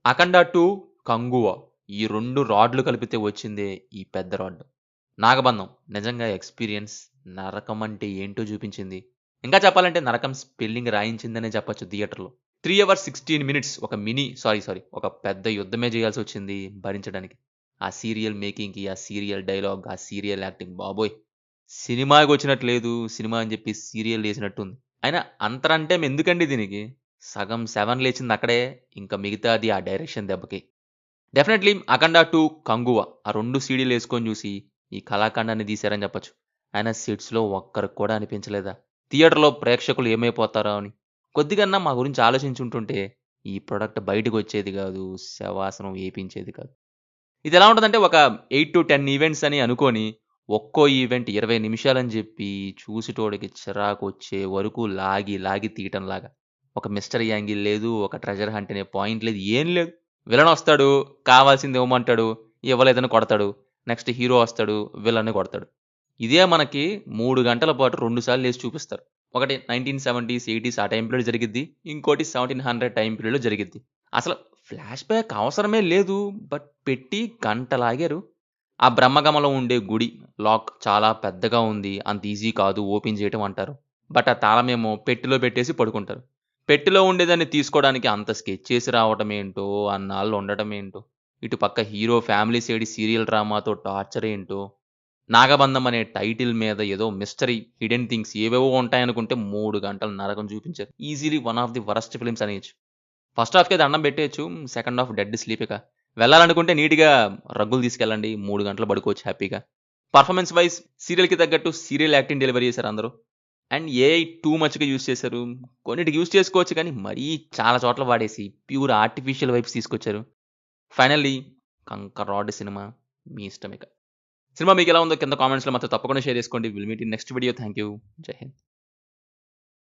'అఖండ 2', 'కంగువ' ఈ 2 రాడ్‌లు కలిపితే వచ్చిందే ఈ పెద్ద రాడ్. 'నాగబంధం' నిజంగా ఎక్స్‌పీరియన్స్ నరకం అంటే ఏంటో చూపించింది. ఇంకా చెప్పాలంటే నరకం స్పెల్లింగ్ రాయించిందనే చెప్పొచ్చు థియేటర్‌లో. 3 అవర్స్ 16 మినిట్స్ ఒక ఒక పెద్ద యుద్ధమే చేయాల్సొచ్చింది భరించడానికి. ఆ సీరియల్ మేకింగ్‌కి, ఆ సీరియల్ డైలాగ్, ఆ సీరియల్ యాక్టింగ్ బాబోయ్! సినిమాకొచ్చినట్టు లేదు. సినిమా అని చెప్పి సీరియల్ ఏసినట్టుంది. అయినా అంతరంటెం ఎందుకండి దీనికి? సగం 7 లేచిందక్కడే. ఇంక మిగతాది ఆ డైరెక్షన్ దెబ్బకి. డెఫినైట్‌లీ 'అఖండ 2', 'కంగువ' ఆ 2 సీడీలేసుకొని జూసి, ఈ కళాఖండాన్ని తీశారని జెప్పొచ్చు. అయినా సెట్స్‌లో ఒక్కరికి కూడా అనిపించలేదా? థియేటర్‌లో ప్రేక్షకులు ఏమైపోతారో అని. కొద్దిగన్నా మా గురించి ఆలోచించుంటుంటే, ఈ ప్రొడక్ట్ బయటకొచ్చేది గాదు. శవాసనం ఏపించేది కాదు. ఇదెలా ఉంటదంటే ఒక 8-10 ఈవెంట్స్ అని అనుకోని, ఒక్కో ఈవెంట్ 20 నిమిషాలని జెప్పి, చూసేటోడికి చిరాకొచ్చే వరకు లాగి, లాగి తీయటంలాగా. ఒక మిస్టరీ యాంగిల్ లేదు, ఒక ట్రెజర్ హంట్ అనే పాయింట్ లేదు, ఏం లేదు. విలనొస్తాడు, కావాల్సింది ఇవ్వమంటాడు, ఇవ్వలేదని కొడతాడు. నెక్స్ట్ హీరో వస్తాడు, విలన్ని కొడతాడు. ఇదే మనకి 3 గంటల పాటు 2 సార్లు ఏసి చూపిస్తారు. ఒకటి 1970స్, 80స్ ఆ టైమ్ పీరియడ్ జరిగిద్ది. ఇంకోటి 1700 టైమ్ పీరియడ్‌లో జరిగిద్ది. అసలు ఫ్లాష్ బ్యాక్ అవసరమే లేదు. బట్ పెట్టి గంట లాగారు. ఆ బ్రహ్మగమలో ఉండే గుడి లాక్ చాలా పెద్దగా ఉంది. అంత ఈజీ కాదు ఓపెన్ చేయటం అంటారు. బట్ ఆ తాళమేమో పెట్టెలో పెట్టేసి పడుకుంటారు. పెట్టెలో ఉండేదాన్ని తీసుకోవడానికి అంత స్కెచ్ చేసి రావటం ఏంటో, అన్నాళ్ళు ఉండటం ఏంటో, ఇటు పక్క హీరో ఫ్యామిలీ సైడ్ సీరియల్ డ్రామాతో టార్చర్ ఏంటో, 'నాగబంధం' అనే టైటిల్ మీద ఏదో మిస్టరీ, హిడెన్ థింగ్స్ ఏవేవో ఉంటాయనుకుంటే 3 గంటలు నరకం చూపించారు. Easily one of the worst films అనేయొచ్చు. ఫస్ట్ హాఫ్‌కి దండం పెట్టేయొచ్చు. సెకండ్ హాఫ్ డెడ్ స్లీప్ ఇక. వెళ్ళాలనుకుంటే నీట్‌గా రగ్గులు తీసుకెళ్ళండి. 3 గంటలు పడుకోవచ్చు హ్యాపీగా. పర్ఫార్మన్స్ వైస్ సీరియల్‌కి తగ్గట్టు సీరియల్ యాక్టింగ్ డెలివరీ చేశారు అందరూ. అండ్ ఏఐ టూ మచ్‌గా యూజ్ చేశారు. కొన్నిటికి యూజ్ చేసుకోవచ్చు కానీ, మరీ చాలా చోట్ల వాడేసి ప్యూర్ ఆర్టిఫిషియల్ వైబ్స్ తీసుకొచ్చారు. ఫైనల్లీ 'కంకర్' సినిమా మీ ఇష్టమిక. సినిమా మీకెలా ఉందో కింద కామెంట్స్‌లో మాతో తప్పకుండా షేర్ చేసుకోండి. Will meet in next video. Thank you. జై హింద్.